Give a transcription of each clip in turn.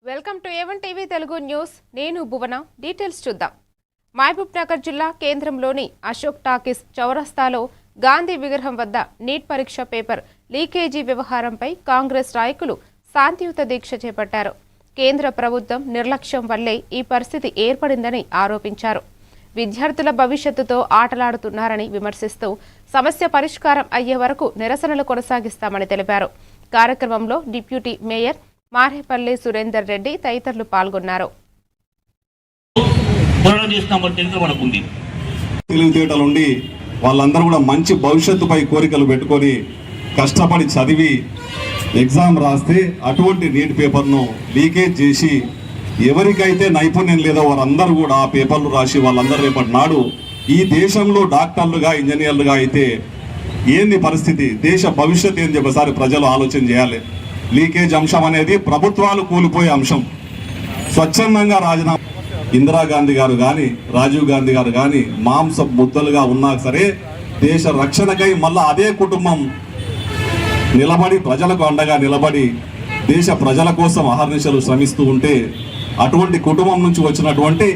Welcome to A1 TV Telugu news. నేను భువన. Details చూద్దాం. మహబూబ్ నగర్ జిల్లా కేంద్రంలోని అశోక్ టాకీస్ చౌరస్తాలో గాంధీ విగ్రహం వద్ద నీట్ పరీక్ష పేపర్ లీకేజీ వ్యవహారంపై కాంగ్రెస్ నాయకులు శాంతియుత దీక్ష చేపట్టారు. కేంద్ర ప్రభుత్వం నిర్లక్ష్యం వల్లే ఈ పరిస్థితి ఏర్పడిందని ఆరోపించారు. విద్యార్థుల భవిష్యత్తుతో ఆటలాడుతున్నారని విమర్శిస్తూ సమస్య పరిష్కారం అయ్యే వరకు నిరసనలు కొనసాగిస్తామని తెలిపారు. కార్యక్రమంలో డిప్యూటీ మేయర్ మారేపల్లి సురేందర్ రెడ్డి తదితరులు పాల్గొన్నారు. తెలివితేటలుండి వాళ్ళందరూ కూడా మంచి భవిష్యత్తుపై కోరికలు పెట్టుకొని కష్టపడి చదివి ఎగ్జామ్ రాస్తే అటువంటి నీట్ పేపర్ను లీకేజ్ చేసి ఎవరికైతే నైపుణ్యం లేదో వారందరూ కూడా ఆ పేపర్లు రాసి వాళ్ళందరూ రేపటి నాడు ఈ దేశంలో డాక్టర్లుగా ఇంజనీర్లుగా అయితే ఏంది పరిస్థితి, దేశ భవిష్యత్తు ఏంది ఒకసారి ప్రజలు ఆలోచన చేయాలి. లీకేజ్ అంశం అనేది ప్రభుత్వాలు కూలిపోయే అంశం. స్వచ్ఛందంగా రాజీనామా ఇందిరాగాంధీ గారు కానీ రాజీవ్ గాంధీ గారు కానీ మాంస ముద్దలుగా ఉన్నా సరే దేశ రక్షణకై మళ్ళా అదే కుటుంబం నిలబడి ప్రజలకు అండగా నిలబడి దేశ ప్రజల కోసం అహర్నిశలు శ్రమిస్తూ ఉంటే అటువంటి కుటుంబం నుంచి వచ్చినటువంటి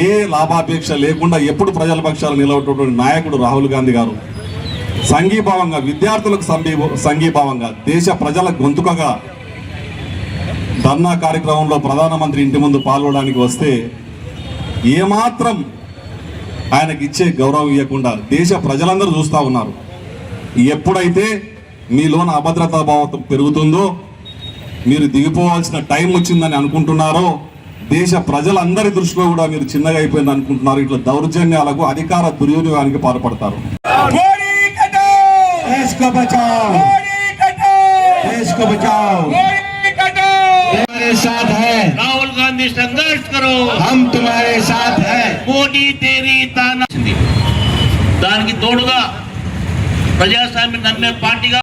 ఏ లాభాపేక్ష లేకుండా ఎప్పుడు ప్రజల పక్షాలు నిలబడేటువంటి నాయకుడు రాహుల్ గాంధీ గారు సంఘీభావంగా విద్యార్థులకు సంఘీభావంగా దేశ ప్రజల గొంతుకగా ధర్నా కార్యక్రమంలో ప్రధానమంత్రి ఇంటి ముందు పాల్గొనడానికి వస్తే ఏమాత్రం ఆయనకి ఇచ్చే గౌరవం ఇవ్వకుండా దేశ ప్రజలందరూ చూస్తూ ఉన్నారు. ఎప్పుడైతే మీలోన అభద్రతా భావం పెరుగుతుందో, మీరు దిగిపోవాల్సిన టైం వచ్చిందని అనుకుంటున్నారో, దేశ ప్రజలందరి దృష్టిలో కూడా మీరు చిన్నగా అయిపోయింది అనుకుంటున్నారు. ఇట్లా దౌర్జన్యాలకు అధికార దుర్వినియోగానికి పాల్పడతారు. देश को बचाओ, देश को बचाओ, हमारे साथ है। राहुल गांधी संघर्ष करो, हम तुम्हारे साथ है। मोदी तेरी ताना దానికి తోడుగా ప్రజాస్వామ్య నమ్మే పార్టీగా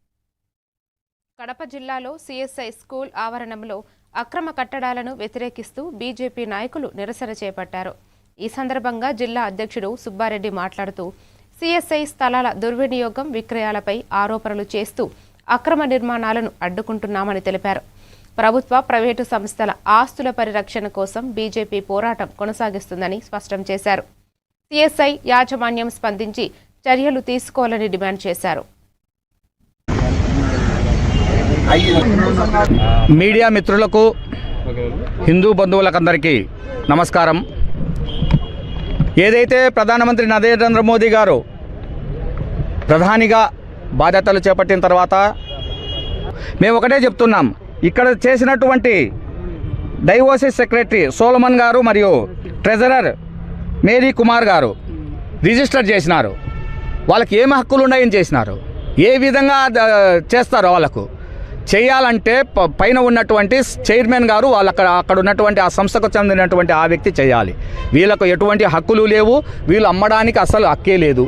కడప జిల్లాలో సిఎస్ఐ స్కూల్ ఆవరణంలో అక్రమ కట్టడాలను వ్యతిరేకిస్తూ బీజేపీ నాయకులు నిరసన చేపట్టారు. ఈ సందర్భంగా జిల్లా అధ్యక్షుడు సుబ్బారెడ్డి మాట్లాడుతూ సిఎస్ఐ స్థలాల దుర్వినియోగం, విక్రయాలపై ఆరోపణలు చేస్తూ అక్రమ నిర్మాణాలను అడ్డుకుంటున్నామని తెలిపారు. ప్రభుత్వ, ప్రైవేటు సంస్థల ఆస్తుల పరిరక్షణ కోసం బీజేపీ పోరాటం కొనసాగిస్తుందని స్పష్టం చేశారు. సిఎస్ఐ యాజమాన్యం స్పందించి చర్యలు తీసుకోవాలని డిమాండ్ చేశారు. మీడియా మిత్రులకు, హిందూ బంధువులకందరికీ నమస్కారం. ఏదైతే ప్రధానమంత్రి నరేంద్ర మోదీ గారు ప్రధానిగా బాధ్యతలు చేపట్టిన తర్వాత మేము ఒకటే చెప్తున్నాం, ఇక్కడ చేసినటువంటి డైవోసిస్ సెక్రటరీ సోలమన్ గారు మరియు ట్రెజరర్ మేరీ కుమార్ గారు రిజిస్టర్ చేసినారు. వాళ్ళకి ఏమి హక్కులు ఉన్నాయని చేసినారు, ఏ విధంగా చేస్తారో వాళ్ళకు చేయాలంటే పైన ఉన్నటువంటి చైర్మన్ గారు వాళ్ళు అక్కడ ఉన్నటువంటి ఆ సంస్థకు చెందినటువంటి ఆ వ్యక్తి చేయాలి. వీళ్ళకు ఎటువంటి హక్కులు లేవు, వీళ్ళు అమ్మడానికి అసలు హక్కే లేదు.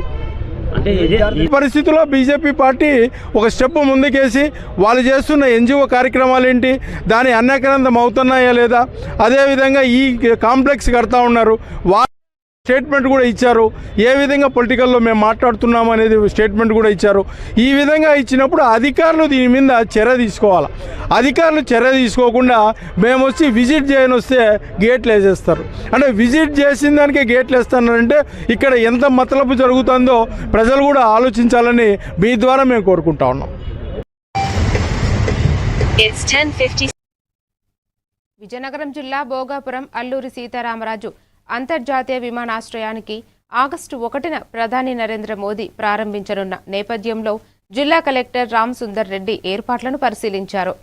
ఈ పరిస్థితుల్లో బీజేపీ పార్టీ ఒక స్టెప్ ముందుకేసి వాళ్ళు చేస్తున్న ఎన్జిఓ కార్యక్రమాలు ఏంటి, దాని అన్యాక్రాంతం అవుతున్నాయా లేదా, అదేవిధంగా ఈ కాంప్లెక్స్ కడతా ఉన్నారు, స్టేట్మెంట్ కూడా ఇచ్చారు. ఏ విధంగా పొలిటికల్లో మేము మాట్లాడుతున్నాము అనేది స్టేట్మెంట్ కూడా ఇచ్చారు. ఈ విధంగా ఇచ్చినప్పుడు అధికారులు దీని మీద చర్య తీసుకోవాలి. అధికారులు చర్య తీసుకోకుండా మేము వచ్చి విజిట్ చేయని వస్తే గేట్లు వేసేస్తారు. అంటే విజిట్ చేసిన దానికే గేట్లు వేస్తానంటే ఇక్కడ ఎంత మతలబు జరుగుతుందో ప్రజలు కూడా ఆలోచించాలని మీ ద్వారా మేము కోరుకుంటా ఉన్నాం. విజయనగరం జిల్లా భోగాపురం అల్లూరి సీతారామరాజు అంతర్జాతీయ విమానాశ్రయానికి ఆగస్టు 1న ప్రధాని నరేంద్ర మోదీ ప్రారంభించనున్న నేపథ్యంలో జిల్లా కలెక్టర్ రామ్ సుందర్ రెడ్డి ఏర్పాట్లను పరిశీలించారు.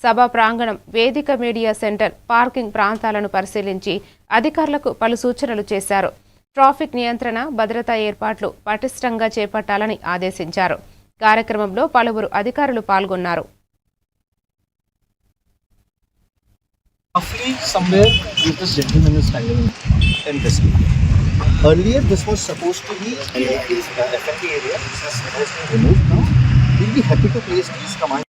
సభా ప్రాంగణం, వేదిక, మీడియా సెంటర్, పార్కింగ్ ప్రాంతాలను పరిశీలించి అధికారులకు పలు సూచనలు చేశారు. ట్రాఫిక్ నియంత్రణ, భద్రతా ఏర్పాట్లు పటిష్టంగా చేపట్టాలని ఆదేశించారు. కార్యక్రమంలో పలువురు అధికారులు పాల్గొన్నారు. Roughly somewhere this gentleman is standing in this area. Earlier this was supposed to be F&B area. This has been removed now. We'll be happy to place these command.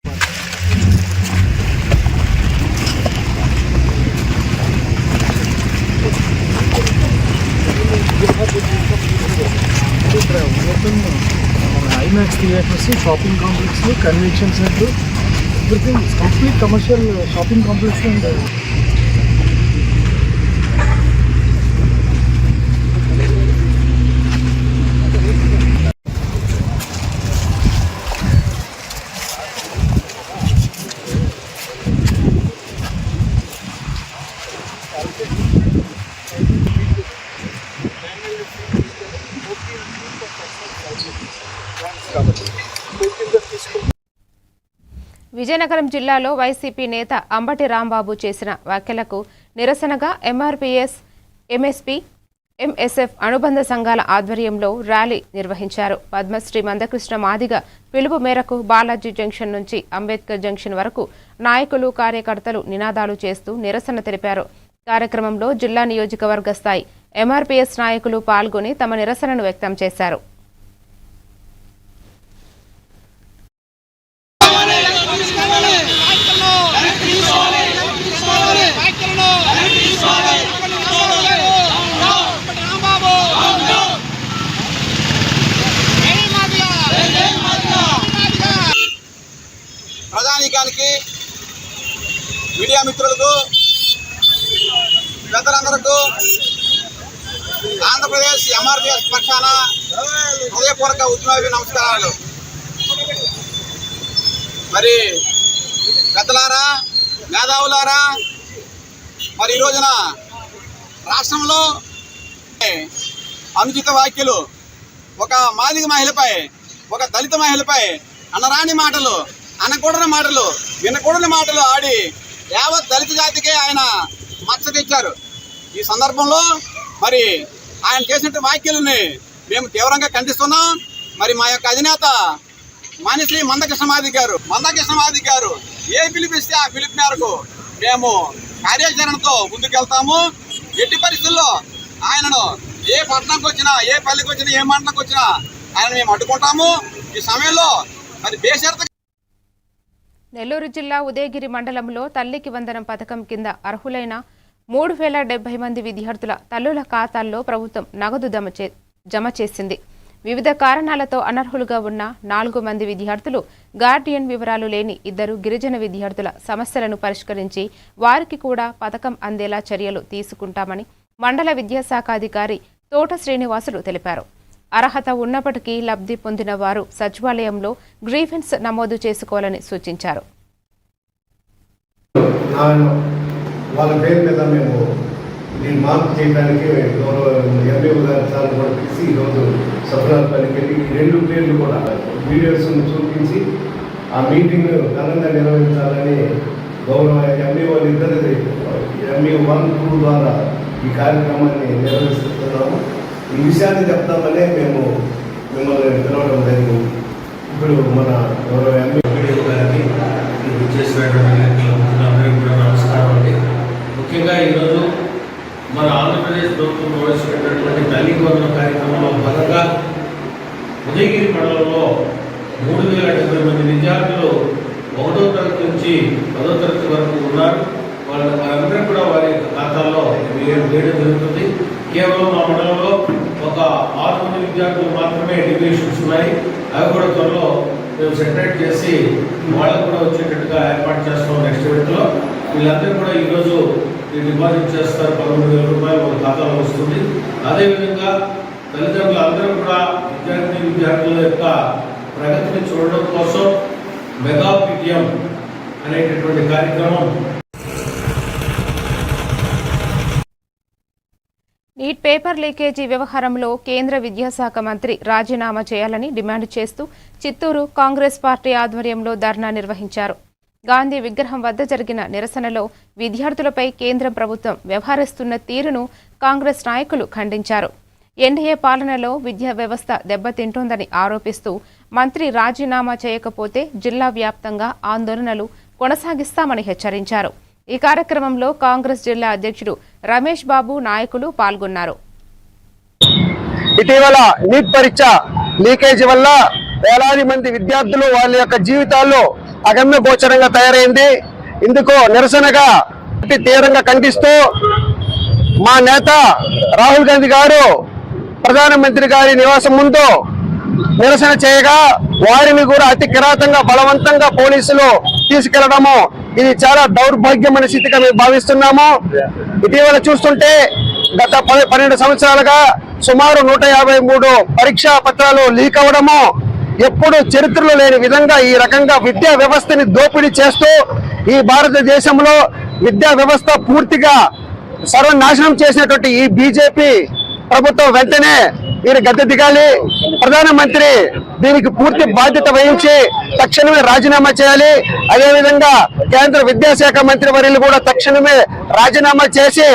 IMAX theaters, shopping complex, convention center, everything is complete commercial shopping complex and Vizianagaram జిల్లాలో YCP నేత అంబటి రాంబాబు చేసిన వ్యాఖ్యలకు నిరసనగా MRPS, MSP, MSF అనుబంధ సంఘాల ఆధ్వర్యంలో rally నిర్వహించారు. పద్మశ్రీ మందకృష్ణ మాదిగ పిలుపు మేరకు బాలాజీ జంక్షన్ నుంచి అంబేద్కర్ జంక్షన్ వరకు నాయకులు, కార్యకర్తలు నినాదాలు చేస్తూ నిరసన తెలిపారు. కార్యక్రమంలో జిల్లా నియోజకవర్గ స్థాయి ఎంఆర్పీఎస్ నాయకులు పాల్గొని తమ నిరసనను వ్యక్తం చేశారు. ప్రజానీకానికి, మీడియా మిత్రులకు, పెద్దలందరికీ ఆంధ్రప్రదేశ్ ఎంఆర్పీఎస్ పక్షాన హృదయపూర్వక ఉద్యమ నమస్కారాలు. మరి పెద్దలారా, మేధావులారా, మరి ఈ రోజున రాష్ట్రంలో అనుచిత వ్యాఖ్యలు, ఒక మాదిగ మహిళపై, ఒక దళిత మహిళపై అనరాని మాటలు, అనకూడని మాటలు, వినకూడని మాటలు ఆడి యావత్ దళిత జాతికే ఆయన మచ్చ తెచ్చారు. ఈ సందర్భంలో మరి ఆయన చేసిన వ్యాఖ్యలని మేము తీవ్రంగా ఖండిస్తున్నాం. మరి మా యొక్క అధినేత మానిశ్రీ మందకృష్ణ మాదిగ గారు ఏ పిలిపిస్తే ఆ పిలుపు మేరకు మేము కార్యాచరణతో ముందుకెళ్తాము. ఎట్టి పరిస్థితుల్లో ఆయనను ఏ పట్టణంకి వచ్చినా, ఏ పల్లెకి వచ్చినా, ఏ మండలంకి వచ్చినా ఆయన మేము అడ్డుకుంటాము. ఈ సమయంలో మరి బేషరతు. నెల్లూరు జిల్లా ఉదయగిరి మండలంలో తల్లికి వందనం పథకం కింద అర్హులైన 3070 మంది విద్యార్థుల తల్లుల ఖాతాల్లో ప్రభుత్వం నగదు జమ చేసింది. వివిధ కారణాలతో అనర్హులుగా ఉన్న 4 మంది విద్యార్థులు, గార్డియన్ వివరాలు లేని 2 గిరిజన విద్యార్థుల సమస్యలను పరిష్కరించి వారికి కూడా పథకం అందేలా చర్యలు తీసుకుంటామని మండల విద్యాశాఖ అధికారి తోట శ్రీనివాసులు తెలిపారు. అర్హత ఉన్నప్పటికీ లబ్ధి పొందిన వారు సచివాలయంలో గ్రీవెన్స్ నమోదు చేసుకోవాలని సూచించారు. వాళ్ళ పేరు మీద మేము దీన్ని మార్పు చేయడానికి ఎంఏఓ గారి సార్ కూడా పిలిచి ఈరోజు సభ్యులపల్లికి వెళ్ళి ఈ 2 పేర్లు కూడా వీడియోస్ను చూపించి ఆ మీటింగ్ ఘనంగా నిర్వహించాలని గౌరవ ఎంఏఓలు ఇద్దరిది ఎంఏఓ 1, 2 ద్వారా ఈ కార్యక్రమాన్ని నిర్వహిస్తున్నాము. ఈ విషయాన్ని చెప్తామనే మేము మిమ్మల్ని పిలవడం జరిగింది. ఇప్పుడు మన గౌరవ ఎంఏఓ గారిని చేసినటువంటి కూడా నమస్కారం అండి. ముఖ్యంగా ఈరోజు మన ఆంధ్రప్రదేశ్ ప్రభుత్వం ప్రవేశపెట్టినటువంటి తల్లికి వందనం కార్యక్రమంలో భాగంగా ఉదయగిరి మండలంలో 3070 మంది విద్యార్థులు 1వ తరగతి నుంచి 10వ తరగతి వరకు ఉన్నారు. వారందరూ కూడా వారి ఖాతాల్లో వేయడం జరుగుతుంది. కేవలం మా మండలంలో ఒక 6 మంది విద్యార్థులు మాత్రమే డిగ్రీషన్స్ ఉన్నాయి. అవి కూడా త్వరలో మేము సెటరేట్ చేసి వాళ్ళకు కూడా వచ్చేటట్టుగా ఏర్పాటు చేస్తాం. నెక్స్ట్ వీక్లో వీళ్ళందరూ కూడా ఈరోజు డిపాజిట్ చేస్తారు. 11,000 రూపాయలు వాళ్ళ ఖాతాలో వస్తుంది. అదేవిధంగా తల్లిదండ్రులు అందరూ కూడా విద్యార్థుల యొక్క ప్రగతిని చూడడం కోసం మెగా పీటీఎం అనేటటువంటి కార్యక్రమం. నీట్ పేపర్ లీకేజీ వ్యవహారంలో కేంద్ర విద్యాశాఖ మంత్రి రాజీనామా చేయాలని డిమాండ్ చేస్తూ చిత్తూరు కాంగ్రెస్ పార్టీ ఆధ్వర్యంలో ధర్నా నిర్వహించారు. గాంధీ విగ్రహం వద్ద జరిగిన నిరసనలో విద్యార్థులపై కేంద్ర ప్రభుత్వం వ్యవహరిస్తున్న తీరును కాంగ్రెస్ నాయకులు ఖండించారు. ఎన్డీఏ పాలనలో విద్యా వ్యవస్థ దెబ్బతింటోందని ఆరోపిస్తూ మంత్రి రాజీనామా చేయకపోతే జిల్లా వ్యాప్తంగా ఆందోళనలు కొనసాగిస్తామని హెచ్చరించారు. ఈ కార్యక్రమంలో కాంగ్రెస్ జిల్లా అధ్యక్షుడు రమేష్ బాబు, నాయకులు పాల్గొన్నారు. ఇటీవల నీట్ పరీక్ష లీకేజీ వల్ల వేలాది మంది విద్యార్థులు వాళ్ళ యొక్క జీవితాల్లో అగమ్య గోచరంగా తయారైంది. ఇందుకు నిరసనగా తీవ్రంగా ఖండిస్తూ మా నేత రాహుల్ గాంధీ గారు ప్రధానమంత్రి గారి నివాసం ముందు నిరసన చేయగా వారిని కూడా అతి కిరాతంగా బలవంతంగా పోలీసులు తీసుకెళ్లడము ఇది చాలా దౌర్భాగ్యమైన స్థితిగా మేము భావిస్తున్నాము. ఇటీవల చూస్తుంటే గత 12 సంవత్సరాలుగా సుమారు 153 పరీక్షా పత్రాలు లీక్ అవ్వడము ఎప్పుడు చరిత్రలో లేని విధంగా ఈ రకంగా విద్యా వ్యవస్థని దోపిడీ చేస్తూ ఈ భారతదేశంలో విద్యా వ్యవస్థ పూర్తిగా సర్వనాశనం చేసినటువంటి ఈ బీజేపీ ప్రభుత్వం వెంటనే వీరు గద్దె దిగాలి. ప్రధానమంత్రి దీనికి పూర్తి బాధ్యత వహించి తక్షణమే రాజీనామా చేయాలి. అదేవిధంగా కేంద్ర విద్యాశాఖ మంత్రి వర్యులు కూడా తక్షణమే రాజీనామా చేసి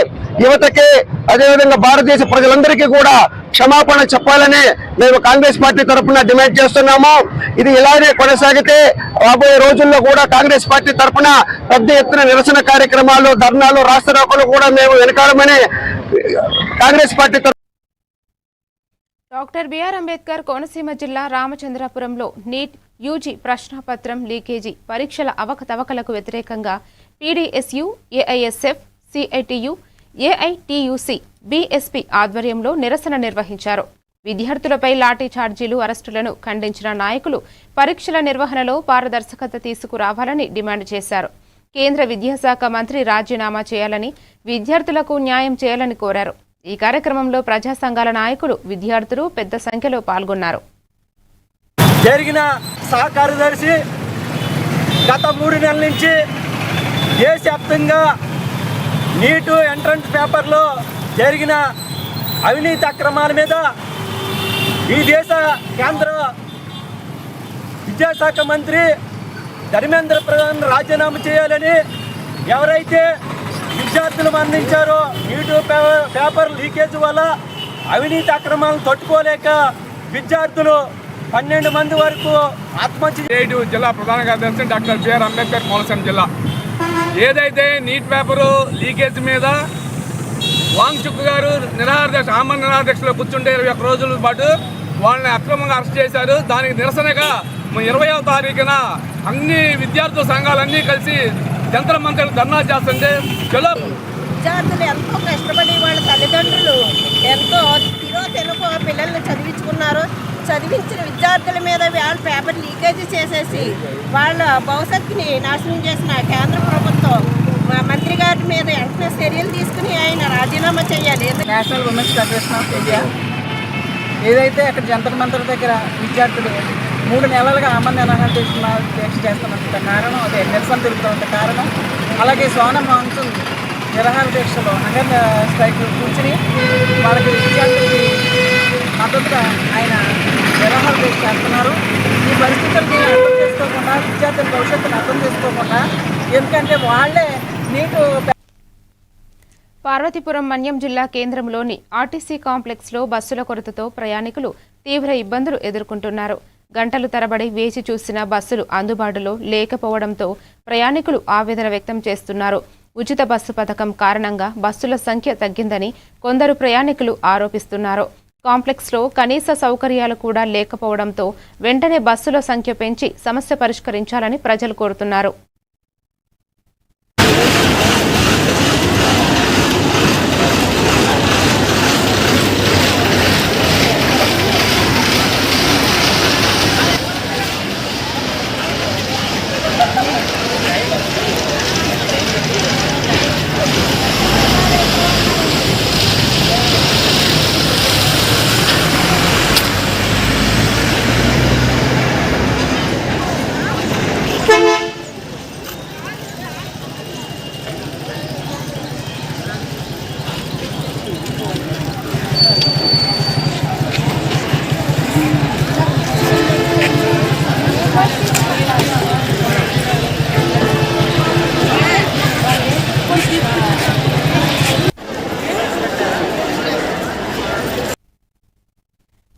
యువతకి అదేవిధంగా భారతదేశ ప్రజలందరికీ కూడా క్షమాపణ చెప్పాలని మేము కాంగ్రెస్ పార్టీ తరఫున డిమాండ్ చేస్తున్నాము. ఇది ఇలానే కొనసాగితే రాబోయే రోజుల్లో కూడా కాంగ్రెస్ పార్టీ తరఫున పెద్ద ఎత్తున నిరసన కార్యక్రమాలు, ధర్నాలు, రాస్తారోకోలు కూడా మేము వెనకాడమని Congress party doctor BR Ambedkar Konaseema జిల్లా రామచంద్రపురంలో నీట్ యూజీ ప్రశ్నాపత్రం లీకేజీ పరీక్షల అవకతవకలకు వ్యతిరేకంగా PDSU, AISF, CITU, AITUC, BSP ఆధ్వర్యంలో నిరసన నిర్వహించారు. విద్యార్థులపై లాఠీ ఛార్జీలు, అరెస్టులను ఖండించిన నాయకులు పరీక్షల నిర్వహణలో పారదర్శకత తీసుకురావాలని డిమాండ్ చేశారు. కేంద్ర విద్యాశాఖ మంత్రి రాజీనామా చేయాలని, విద్యార్థులకు న్యాయం చేయాలని కోరారు. ఈ కార్యక్రమంలో ప్రజా సంఘాల నాయకులు, విద్యార్థులు పెద్ద సంఖ్యలో పాల్గొన్నారు. జరిగిన సహకార్యదర్శి గత 3 నెలల నుంచి దేశవ్యాప్తంగా నీటు ఎంట్రన్స్ పేపర్లో జరిగిన అవినీతి అక్రమాల మీద ఈ దేశ కేంద్ర విద్యాశాఖ మంత్రి ధర్మేంద్ర ప్రధాన్ రాజీనామా చేయాలని, ఎవరైతే విద్యార్థులు మరణించారో నీటు పేపర్ లీకేజ్ వల్ల అవినీతి అక్రమాలను తట్టుకోలేక విద్యార్థులు 12 మంది వరకు ఆత్మహత్య. జిల్లా ప్రధాన కార్యదర్శి డాక్టర్ బిఆర్ అంబేద్కర్ కోనసీమ జిల్లా. ఏదైతే నీట్ పేపరు లీకేజ్ మీద వాంగ్చుక్ గారు ఆమరణ నిరాహారదీక్షలో కూర్చుంటే 21 రోజుల పాటు వాళ్ళని అక్రమంగా అరెస్ట్ చేశారు. దానికి నిరసనగా 20వ తారీఖున అన్ని విద్యార్థుల సంఘాలన్నీ కలిసి జంతర్ మంతర్ ధర్నా చేస్తుంటే విద్యార్థులు ఎంతో కష్టపడి వాళ్ళ తల్లిదండ్రులు ఎంతో తెలుగు పిల్లల్ని చదివించుకున్నారు. చదివించిన విద్యార్థుల మీద వాళ్ళ పేపర్ లీకేజీ చేసేసి వాళ్ళ భవిష్యత్తుని నాశనం చేసిన కేంద్ర ప్రభుత్వం మంత్రి గారి మీద వెంటనే చర్యలు తీసుకుని ఆయన రాజీనామా చేయాలి. National women's federation of India ఏదైతే అక్కడ జంతర్ మంతర్ దగ్గర విద్యార్థులు 3 నెలలుగా ఆమరణ దీక్ష చేస్తున్నంత కారణం, అదే నిరసన తెలుపుతున్నంత కారణం, అలాగే సోనం మాన్సూన్ నిరాహార దీక్షలో స్ట్రైక్ కూర్చుని వాళ్ళకి విద్యార్థులకి మద్దతుగా ఆయన నిరాహార దీక్ష చేస్తున్నారు. ఈ పరిస్థితుల్ని అర్థం చేసుకోకుండా, విద్యార్థుల భవిష్యత్తును అర్థం చేసుకోకుండా, ఎందుకంటే వాళ్ళే నీటు. పార్వతీపురం మన్యం జిల్లా కేంద్రంలోని ఆర్టీసీ కాంప్లెక్స్లో బస్సుల కొరతతో ప్రయాణికులు తీవ్ర ఇబ్బందులు ఎదుర్కొంటున్నారు. గంటలు తరబడి వేచి చూసిన బస్సులు అందుబాటులో లేకపోవడంతో ప్రయాణికులు ఆవేదన వ్యక్తం చేస్తున్నారు. ఉచిత బస్సు పథకం కారణంగా బస్సుల సంఖ్య తగ్గిందని కొందరు ప్రయాణికులు ఆరోపిస్తున్నారు. కాంప్లెక్స్లో కనీస సౌకర్యాలు కూడా లేకపోవడంతో వెంటనే బస్సుల సంఖ్య పెంచి సమస్య పరిష్కరించాలని ప్రజలు కోరుతున్నారు.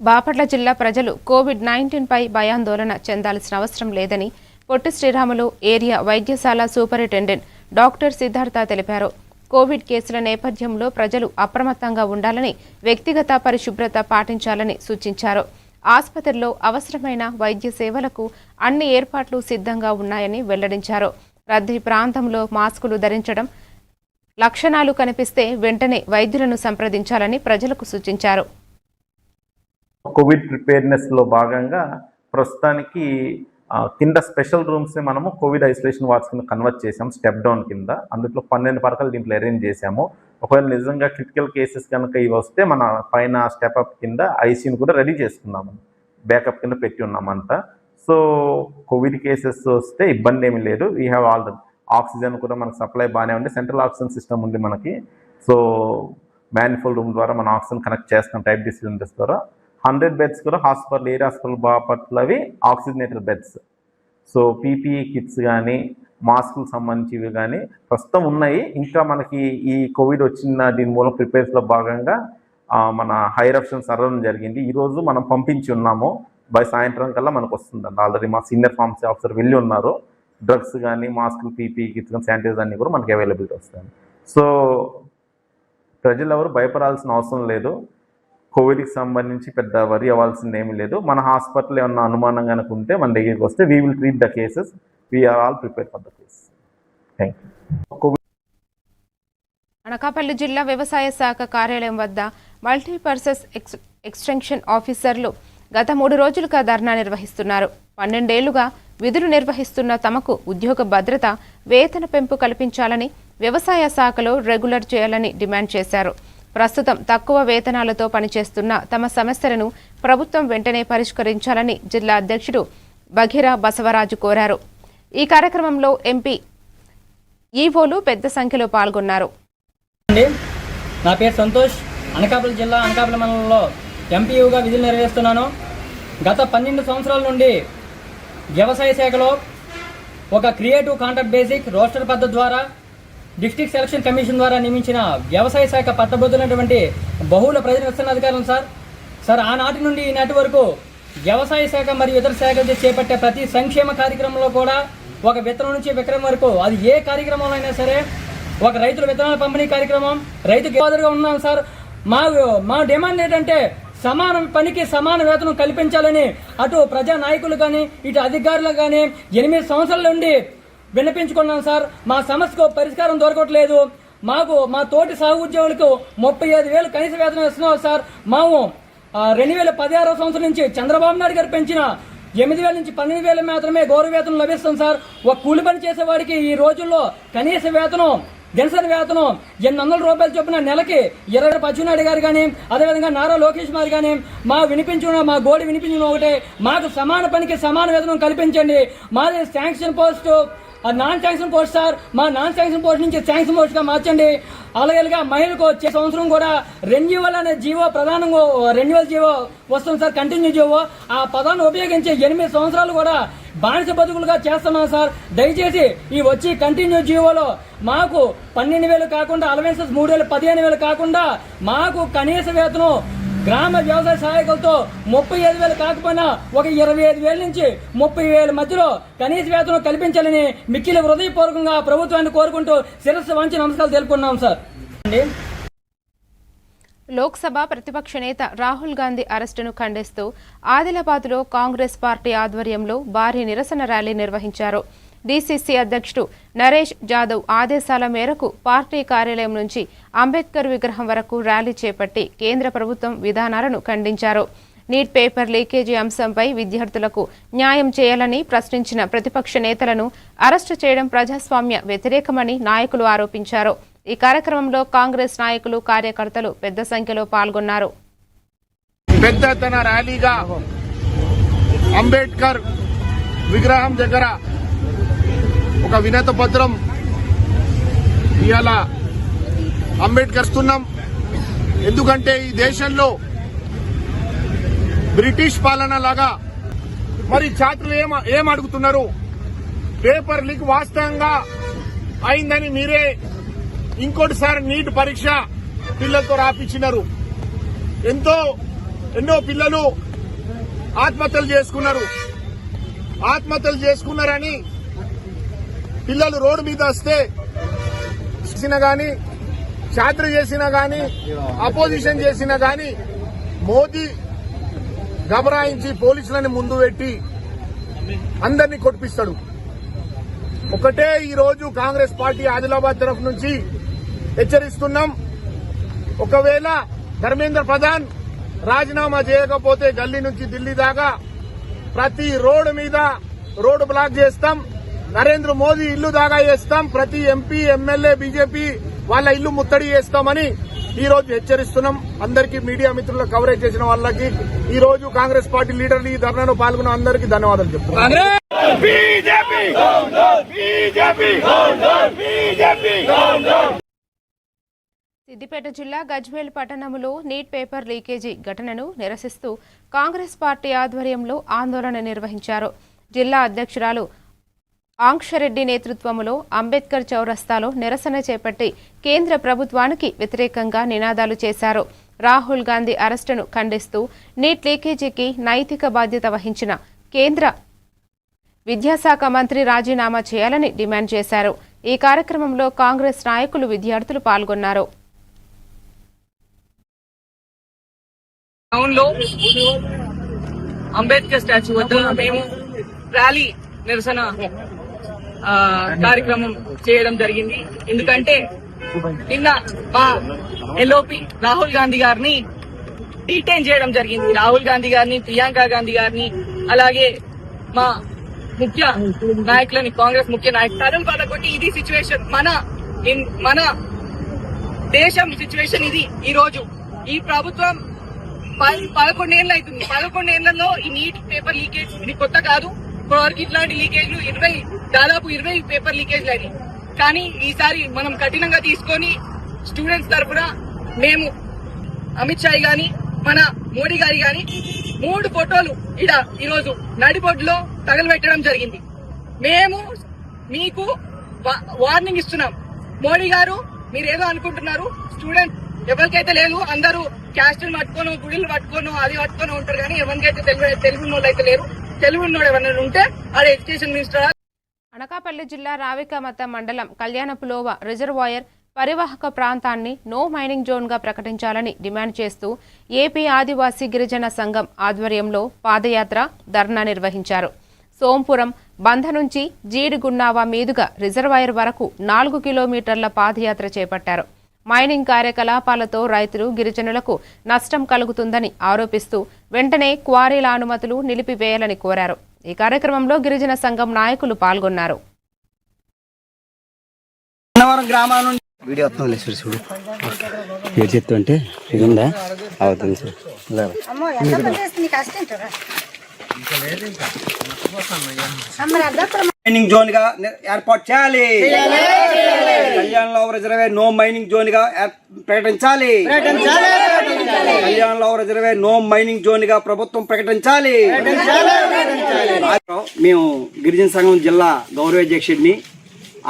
బాపట్ల జిల్లా ప్రజలు కోవిడ్-19 పై భయాందోళన చెందాల్సిన అవసరం లేదని పొట్టి శ్రీరాములు ఏరియా వైద్యశాల సూపరింటెండెంట్ డాక్టర్ సిద్ధార్థ తెలిపారు. కోవిడ్ కేసుల నేపథ్యంలో ప్రజలు అప్రమత్తంగా ఉండాలని, వ్యక్తిగత పరిశుభ్రత పాటించాలని సూచించారు. ఆసుపత్రిలో అవసరమైన వైద్య సేవలకు అన్ని ఏర్పాట్లు సిద్ధంగా ఉన్నాయని వెల్లడించారు. రద్దీ ప్రాంతంలో మాస్కులు ధరించడం, లక్షణాలు కనిపిస్తే వెంటనే వైద్యులను సంప్రదించాలని ప్రజలకు సూచించారు. కోవిడ్ ప్రిపేర్నెస్లో భాగంగా ప్రస్తుతానికి కింద స్పెషల్ రూమ్స్ని మనము కోవిడ్ ఐసోలేషన్ వార్డ్స్ కింద కన్వర్ట్ చేసాము స్టెప్ డౌన్ కింద. అందులో 12 పడకలు దీంట్లో అరేంజ్ చేసాము. ఒకవేళ నిజంగా క్రిటికల్ కేసెస్ కనుక ఇవి వస్తే మన పైన స్టెప్ అప్ కింద ఐసీయూని కూడా రెడీ చేసుకున్నాము, బ్యాకప్ కింద పెట్టి ఉన్నామంతా. సో కోవిడ్ కేసెస్ వస్తే ఇబ్బంది ఏమీ లేదు. We have all the oxygen కూడా మనకు సప్లై బాగానే ఉంది, సెంట్రల్ ఆక్సిజన్ సిస్టమ్ ఉంది మనకి. సో మ్యాన్ఫోల్డ్ రూమ్ ద్వారా మనం ఆక్సిజన్ కనెక్ట్ చేస్తాం టైప్ డి సిలిండర్స్ ద్వారా. 100 బెడ్స్ కూడా హాస్పిటల్, ఏరియా హాస్పిటల్ బాపట్లవి oxygenator beds. So PPE kits కానీ మాస్కులకు సంబంధించివి కానీ ప్రస్తుతం ఉన్నాయి. ఇంకా మనకి ఈ కోవిడ్ వచ్చిన దీని మూలం ప్రిపేర్స్లో భాగంగా మన హైర్ ఆప్షన్ సర్వడం జరిగింది. ఈరోజు మనం పంపించి ఉన్నాము, బై సాయంత్రం కల్లా మనకు వస్తుందండి. ఆల్రెడీ మా సీనియర్ ఫార్మసీ ఆఫీసర్ వెళ్ళి ఉన్నారు. డ్రగ్స్ కానీ మాస్కులు, పీపీఈ కిట్స్ కానీ శానిటైజర్ అన్నీ కూడా మనకి అవైలబిలిటీ వస్తాయి. సో ప్రజలు ఎవరు భయపడాల్సిన అవసరం లేదు. కోవిడ్కి సంబంధించి పెద్ద వరి అవ్వాల్సింది ఏమీ లేదు. మన హాస్పిటల్ ఏమన్నా అనుమానం కనుక ఉంటే మన దగ్గరికి వస్తే we will treat the cases. We are all prepare for the case. Thank you. Anakapalli జిల్లా వ్యవసాయ శాఖ కార్యాలయం వద్ద మల్టీపర్పస్ ఎక్స్టెన్షన్ ఆఫీసర్లు గత 3 రోజులుగా ధర్నా నిర్వహిస్తున్నారు. 12 ఏళ్లుగా విధులు నిర్వహిస్తున్న తమకు ఉద్యోగ భద్రత, వేతన పెంపు కల్పించాలని, వ్యవసాయ శాఖలో రెగ్యులర్ చేయాలని డిమాండ్ చేశారు. ప్రస్తుతం తక్కువ వేతనాలతో పనిచేస్తున్న తమ సమస్యలను ప్రభుత్వం వెంటనే పరిష్కరించాలని జిల్లా అధ్యక్షుడు బఘిరా బసవరాజు కోరారు. ఈ కార్యక్రమంలో ఎంపీ ఈవోలు పెద్ద సంఖ్యలో పాల్గొన్నారు. నా పేరు సంతోష్. అనకాపల్లి జిల్లా అనకాపల్లి మండలంలో ఎంపీయూగా విధులు నిర్వహిస్తున్నాను. గత 12 సంవత్సరాల నుండి వ్యవసాయ శాఖలో ఒక క్రియేటివ్ కాంట్రాక్ట్ బేసిక్ రోస్టర్ పద్ధతి ద్వారా డిస్ట్రిక్ట్ సెలక్షన్ కమిషన్ ద్వారా నియమించిన వ్యవసాయ శాఖ పట్టభద్రులైనటువంటి బహుళ ప్రజల విస్తరణ సార్ ఆనాటి నుండి ఈనాటి వరకు వ్యవసాయ శాఖ మరియు ఇతర శాఖలు చేపట్టే ప్రతి సంక్షేమ కార్యక్రమంలో కూడా ఒక విత్తనం నుంచి విక్రయం వరకు అది ఏ కార్యక్రమంలో అయినా సరే, ఒక రైతుల విత్తనాల పంపిణీ కార్యక్రమం, రైతుకి బాధగా ఉన్నాం సార్. మా డిమాండ్ ఏంటంటే సమాన పనికి సమాన వేతనం కల్పించాలని అటు ప్రజా నాయకులు కానీ ఇటు అధికారులు కానీ 8 సంవత్సరాల నుండి విన్నపించుకున్నాం సార్. మా సమస్యకు పరిష్కారం దొరకట్లేదు. మాకు మా తోటి సాగు ఉద్యోగులకు 35,000 కనీస వేతనం ఇస్తున్నాం సార్. మేము 2016 సంవత్సరం నుంచి చంద్రబాబు నాయుడు గారు పెంచిన 8,000 నుంచి 12,000 మాత్రమే గౌరవ వేతనం లభిస్తుంది సార్. ఒక కూలి పని చేసేవాడికి ఈ రోజుల్లో కనీస వేతనం, దినసరి వేతనం 800 రూపాయలు చొప్పున నెలకి 20 పచ్చునాయుడు గారు కానీ అదేవిధంగా నారా లోకేష్ గారు కానీ మా గోడి వినిపించిన ఒకటే, మాకు సమాన పనికి సమాన వేతనం కల్పించండి. మాది sanction post, non sanction post sir. మా నాన్ శాంక్షన్ పోస్ట్ నుంచి శాంక్షన్ పోస్ట్ గా మార్చండి. అలాగేగా మహిళలకు వచ్చే సంవత్సరం కూడా రెన్యువల్ అనే జీవో, ప్రధానంగా రెన్యువల్ జీవో వస్తుంది సార్, కంటిన్యూ జీవో. ఆ పదాన్ని ఉపయోగించి 8 సంవత్సరాలు కూడా బానిస బతుకులుగా చేస్తున్నాం సార్. దయచేసి ఈ వచ్చి కంటిన్యూ జీవోలో మాకు 12,000 కాకుండా అలవెన్సెస్ 3,000, 15,000 కాకుండా మాకు కనీస వేతనం గ్రామ వ్యవసాయ సహాయకులతో 35,000 కాకపోయినా ఒక 25,000 నుంచి 30,000 మధ్యలో కనీస వేతనం కల్పించాలని మిక్కిలి హృదయపూర్వకంగా ప్రభుత్వాన్ని కోరుకుంటూ శిరస్సు వంచి నమస్కారాలు తెలుపుకున్నాం సార్. లోక్సభ ప్రతిపక్ష నేత రాహుల్ గాంధీ అరెస్టును ఖండిస్తూ ఆదిలాబాద్లో కాంగ్రెస్ పార్టీ ఆధ్వర్యంలో భారీ నిరసన ర్యాలీ నిర్వహించారు. డీసీసీ అధ్యక్షుడు నరేష్ జాదవ్ ఆదేశాల మేరకు పార్టీ కార్యాలయం నుంచి అంబేద్కర్ విగ్రహం వరకు ర్యాలీ చేపట్టి కేంద్ర ప్రభుత్వం విధానాలను ఖండించారు. నీట్ పేపర్ లీకేజీ అంశంపై విద్యార్థులకు న్యాయం చేయాలని ప్రశ్నించిన ప్రతిపక్ష నేతలను అరెస్టు చేయడం ప్రజాస్వామ్య వ్యతిరేకమని నాయకులు ఆరోపించారు. ఈ కార్యక్రమంలో కాంగ్రెస్ నాయకులు, కార్యకర్తలు పెద్ద సంఖ్యలో పాల్గొన్నారు. పెద్ద ఎత్తున ర్యాలీగా అంబేద్కర్ విగ్రహం దగ్గర ఒక వినతి పత్రం ఇవాళ అంబేద్కర్ ఇస్తున్నాం. ఎందుకంటే ఈ దేశంలో బ్రిటిష్ పాలన లాగా మరి ఛాత్రులు ఏం అడుగుతున్నారు? పేపర్ లీక్ వాస్తవంగా అయిందని మీరే ఇంకోటిసారి నీట్ పరీక్ష పిల్లలతో రాపించినారు. ఎన్నో పిల్లలు ఆత్మహత్యలు చేసుకున్నారని పిల్లలు రోడ్డు మీద వస్తే చేసినా గాని, ఛాత్ర చేసినా గాని, అపోజిషన్ చేసినా గాని మోదీ గబరాయించి పోలీసులని ముందు పెట్టి అందరినీ కొట్టిపిస్తాడు. ఒకటే ఈ రోజు కాంగ్రెస్ పార్టీ ఆదిలాబాద్ తరఫు నుంచి హెచ్చరిస్తున్నాం. ఒకవేళ ధర్మేంద్ర ప్రధాన్ రాజీనామా చేయకపోతే గల్లీ నుంచి ఢిల్లీ దాకా ప్రతి రోడ్డు మీద రోడ్డు బ్లాక్ చేస్తాం, నరేంద్ర మోదీ ఇల్లు దాగా చేస్తాం, ప్రతి ఎంపీ ఎమ్మెల్యే బీజేపీ వాళ్ళ ఇల్లు ముత్తడి చేస్తామని ఈ రోజు హెచ్చరిస్తున్నాం. అందరికీ మీడియా మిత్రుల కవరేజ్ చేసిన వాళ్ళకి, ఈ రోజు కాంగ్రెస్ పార్టీ లీడర్లు ఈ ధర్నాలో పాల్గొన్న అందరికీ ధన్యవాదాలు చెప్తున్నాం. సిద్దిపేట జిల్లా గజ్వేల్ పట్టణంలో నీట్ పేపర్ లీకేజీ ఘటనను నిరసిస్తూ కాంగ్రెస్ పార్టీ ఆధ్వర్యంలో ఆందోళన నిర్వహించారు. జిల్లా అధ్యక్షురాలు ఆంక్షరెడ్డి నేతృత్వంలో అంబేద్కర్ చౌరస్తాలో నిరసన చేపట్టి కేంద్ర ప్రభుత్వానికి వ్యతిరేకంగా నినాదాలు చేశారు. రాహుల్ గాంధీ అరెస్టును ఖండిస్తూ నీట్ లీకేజీకి నైతిక బాధ్యత వహించిన కేంద్ర విద్యాశాఖ మంత్రి రాజీనామా చేయాలని డిమాండ్ చేశారు. ఈ కార్యక్రమంలో కాంగ్రెస్ నాయకులు, విద్యార్థులు పాల్గొన్నారు. టౌన్ లో అంబేద్కర్ స్టాచ్యూ వద్ద మేము ర్యాలీ నిరసన కార్యక్రమం చేయడం జరిగింది. ఎందుకంటే నిన్న మా ఎల్ఓపి రాహుల్ గాంధీ గారిని డీటైన్ చేయడం జరిగింది. రాహుల్ గాంధీ గారిని, ప్రియాంక గాంధీ గారిని, అలాగే మా ముఖ్య నాయకులని, కాంగ్రెస్ ముఖ్య నాయకులు తరం పదకొట్టి ఇది సిచ్యువేషన్, మన దేశం సిచ్యువేషన్ ఇది. ఈ రోజు ఈ ప్రభుత్వం 11 ఏళ్ళు అవుతుంది. 11 ఏళ్లలో ఈ నీట్ పేపర్ లీకేజ్ ఇది కొత్త కాదు. ఇప్పటివరకు ఇట్లాంటి లీకేజ్లు దాదాపు 20 పేపర్ లీకేజ్లు అయినాయి. కానీ ఈసారి మనం కఠినంగా తీసుకొని స్టూడెంట్స్ తరఫున మేము అమిత్ షా గాని, మన మోడీ గారి గాని 3 ఫోటోలు ఈరోజు నడిబొడ్డులో తగలబెట్టడం జరిగింది. మేము మీకు వార్నింగ్ ఇస్తున్నాం. మోడీ గారు మీరేదో అనుకుంటున్నారు, స్టూడెంట్ ఎవరికైతే లేదు, అందరూ క్యాస్టులు పట్టుకోను, గుడిలు పట్టుకోను, అది పట్టుకొని ఉంటారు. కానీ ఎవరికైతే తెలుగు ఉన్నోళ్ళు అయితే లేరు. తెలుగు ఉన్నోడు ఎవరైనా ఉంటే అది ఎడ్యుకేషన్ మినిస్టర్. అనకాపల్లి జిల్లా రావికమత మండలం కళ్యాణపులోవ రిజర్వాయర్ పరివాహక ప్రాంతాన్ని నో మైనింగ్ జోన్గా ప్రకటించాలని డిమాండ్ చేస్తూ ఏపీ ఆదివాసీ గిరిజన సంఘం ఆధ్వర్యంలో పాదయాత్ర, ధర్నా నిర్వహించారు. సోంపురం బంధ నుంచి జీడిగున్నావా మీదుగా రిజర్వాయర్ వరకు 4 కిలోమీటర్ల పాదయాత్ర చేపట్టారు. మైనింగ్ కార్యకలాపాలతో రైతులు, గిరిజనులకు నష్టం కలుగుతుందని ఆరోపిస్తూ వెంటనే క్వారీల అనుమతులు నిలిపివేయాలని కోరారు. ఈ కార్యక్రమంలో గిరిజన సంఘం నాయకులు పాల్గొన్నారు. వీడియో చూడు ఏడు చెప్తుంటే ఇదిందా అవుతుంది సార్. మైనింగ్ జోన్ గా ఏర్పాటు చేయాలి. కళ్యాణ్లో రిజర్వేర్ నో మైనింగ్ జోన్ గా ప్రకటించాలి. కళ్యాణ్లో రిజర్వేర్ నో మైనింగ్ జోన్ గా ప్రభుత్వం ప్రకటించాలి. మేము గిరిజన సంఘం జిల్లా గౌరవాధ్యక్షుడిని,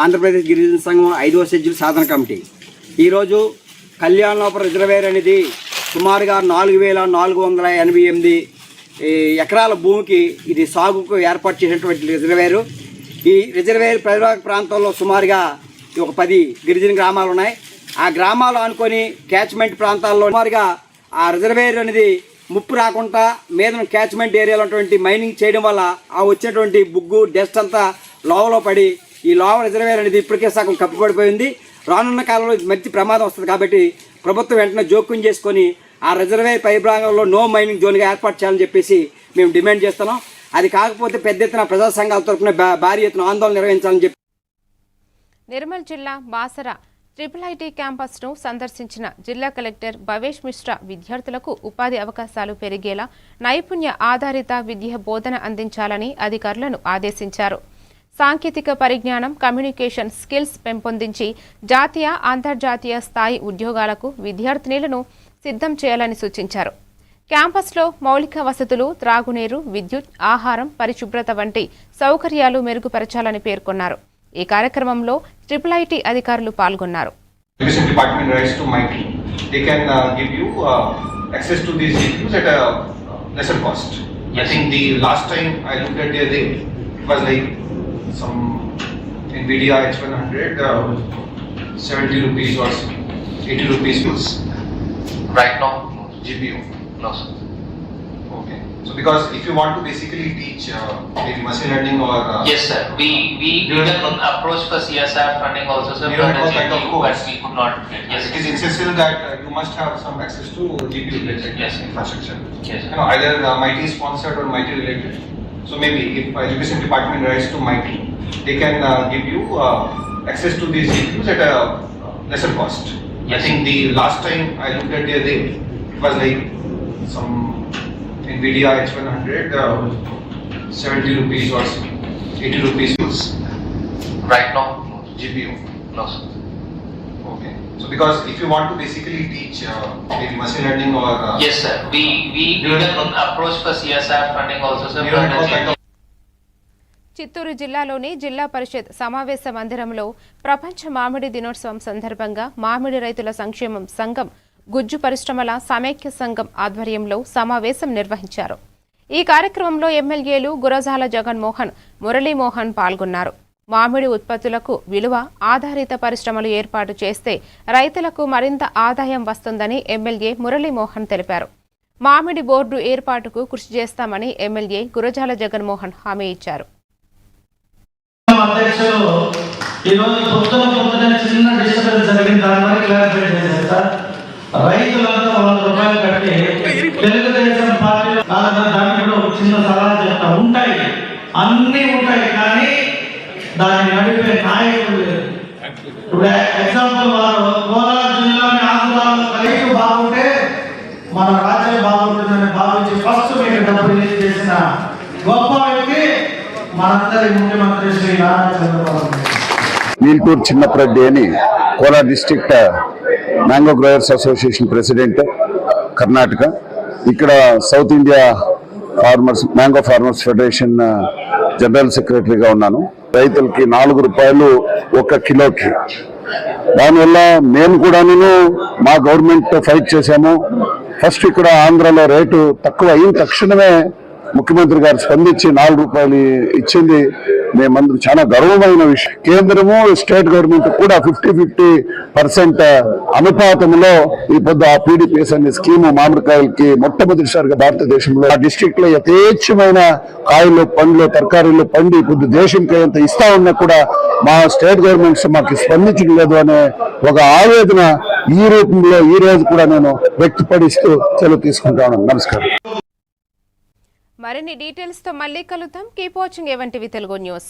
ఆంధ్రప్రదేశ్ గిరిజన సంఘం 5వ షెడ్యూల్ సాధన కమిటీ. ఈరోజు కళ్యాణలోపల రిజర్వేర్ అనేది సుమారుగా 4,488 ఎకరాల భూమికి ఇది సాగుకు ఏర్పాటు చేసినటువంటి రిజర్వేరు. ఈ రిజర్వేర్ పరివాహక ప్రాంతంలో సుమారుగా ఒక 10 గిరిజన గ్రామాలు ఉన్నాయి. ఆ గ్రామాలు ఆనుకొని క్యాచ్మెంట్ ప్రాంతాల్లో సుమారుగా ఆ రిజర్వేర్ అనేది ముప్పు రాకుండా మీద క్యాచ్మెంట్ ఏరియాలో ఉన్నటువంటి మైనింగ్ చేయడం వల్ల ఆ వచ్చినటువంటి బుగ్గు, డస్ట్ అంతా లోవలో పడి ఈ లోవ రిజర్వేర్ అనేది ఇప్పటికే సగం కప్పిపడిపోయింది. రానున్న కాలంలో మంచి ప్రమాదం వస్తుంది. కాబట్టి ప్రభుత్వం వెంటనే జోక్యం చేసుకొని ఆ రిజర్వేర్ పైభాగంలో నో మైనింగ్ జోన్గా ఏర్పాటు చేయాలని చెప్పేసి మేము డిమాండ్ చేస్తున్నాం. అది కాకపోతే పెద్ద ఎత్తున ప్రజా సంఘాల తరఫున భారీ ఎత్తున ఆందోళన నిర్వహించాలని చెప్పి నిర్మల్ జిల్లా బాసర IIIT క్యాంపస్ను సందర్శించిన జిల్లా కలెక్టర్ భవేష్ మిశ్రా విద్యార్థులకు ఉపాధి అవకాశాలు పెరిగేలా నైపుణ్య ఆధారిత విద్య బోధన అందించాలని అధికారులను ఆదేశించారు. సాంకేతిక పరిజ్ఞానం, కమ్యూనికేషన్ స్కిల్స్ పెంపొందించి జాతీయ, అంతర్జాతీయ స్థాయి ఉద్యోగాలకు విద్యార్థినులను సిద్ధం చేయాలని సూచించారు. క్యాంపస్లో మౌలిక వసతులు, త్రాగునీరు, విద్యుత్, ఆహారం, పరిశుభ్రత వంటి సౌకర్యాలు మెరుగుపరచాలని పేర్కొన్నారు. ఈ కార్యక్రమంలో IIIT అధికారులు పాల్గొన్నారు. NVIDIA H100, 70 rupees or 80 rupees. Right now, GPU. No, sir. Okay. So because if you want to basically teach maybe machine learning or yes, sir. We even approach for CSR funding also, sir. But we could not. Yes, it is essential that you must have some access to GPU related infrastructure. Yes. Either MIT sponsored or MIT related. So maybe if education department writes to my team, they can give you access to these GPUs at a lesser cost. I think the last time I looked at their rate, it was like some NVIDIA H100, 70 rupees or 80 rupees. Right now, GPU. no sir. Okay. So because if you want to basically teach maybe machine learning or Yes sir, we can approach for CSR funding also sir. you don't know kind of Chittoor జిల్లాలోని జిల్లా పరిషత్ సమావేశ మందిరంలో ప్రపంచ మామిడి దినోత్సవం సందర్భంగా మామిడి రైతుల సంక్షేమం సంఘం గుజ్జు పరిశ్రమల సమైక్య సంఘం ఆధ్వర్యంలో సమావేశం నిర్వహించారు. ఈ కార్యక్రమంలో ఎమ్మెల్యేలు గురజాల జగన్మోహన్, మురళీమోహన్ పాల్గొన్నారు. మామిడి ఉత్పత్తులకు విలువ ఆధారిత పరిశ్రమలు ఏర్పాటు చేస్తే రైతులకు మరింత ఆదాయం వస్తుందని ఎమ్మెల్యే మురళీమోహన్ తెలిపారు. మామిడి బోర్డు ఏర్పాటుకు కృషి చేస్తామని ఎమ్మెల్యే గురజాల జగన్మోహన్ హామీ ఇచ్చారు. అధ్యక్షులు ఈరోజు పొద్దున చిన్న డిస్టర్బెన్స్ జరిగింది, దాని వరకు క్లారిఫై చేసేస్తా. రైతులంతా 100 రూపాయలు కట్టి తెలుగుదేశం పార్టీలో దాంట్లో చిన్న సలహా చెప్తా. ఉంటాయి, అన్నీ ఉంటాయి, కానీ దాన్ని నడిపే నాయకులు లేదు. ఇప్పుడు ఎగ్జాంపుల్ వారు కోలార్ జిల్లాని ఆంధ్రాలో రైతు బాగుంటే మన రాజ్యం బాగుంటుందని భావించి ఫస్ట్ మీకు డబ్బు రిలీజ్ చేసిన గొప్ప వ్యక్తి మనందరి ముఖ్యమంత్రి శ్రీ నారా చంద్రబాబు నాయుడు. నీల్కూరు చిన్నప్రెడ్డి అని Kolar district mango growers association president Karnataka. ఇక్కడ south India farmers mango farmers federation general సెక్రటరీగా ఉన్నాను. రైతులకి 4 రూపాయలు 1 కిలోకి. దానివల్ల మేము కూడాను మా గవర్నమెంట్ ఫైట్ చేశాము. ఫస్ట్ ఇక్కడ ఆంధ్రాలో రేటు తక్కువ అయిన తక్షణమే ముఖ్యమంత్రి గారు స్పందించి 4 రూపాయలు ఇచ్చింది మేమందరూ చాలా గర్వమైన విషయం. కేంద్రము స్టేట్ గవర్నమెంట్ కూడా 50-50% అనుపాతంలో ఈ పొద్దు ఆ పీడీపీఎస్ అనే స్కీము మామిడికాయలకి మొట్టమొదటిసారిగా భారతదేశంలో ఆ డిస్ట్రిక్ట్ లో యథేచ్ఛమైన కాయలు, పండ్లు, తరకారీలు పండి పొద్దు దేశంకి ఎంత ఇస్తా ఉన్నా కూడా మా స్టేట్ గవర్నమెంట్స్ మాకు స్పందించడం లేదు అనే ఒక ఆవేదన ఈ రూపంలో ఈ రోజు కూడా నేను వ్యక్తపడిస్తూ సెలవు తీసుకుంటాను. నమస్కారం. మరిన్ని డీటెయిల్స్ తో మళ్ళీ కలుద్దాం. Keep watching A1 TV Telugu news.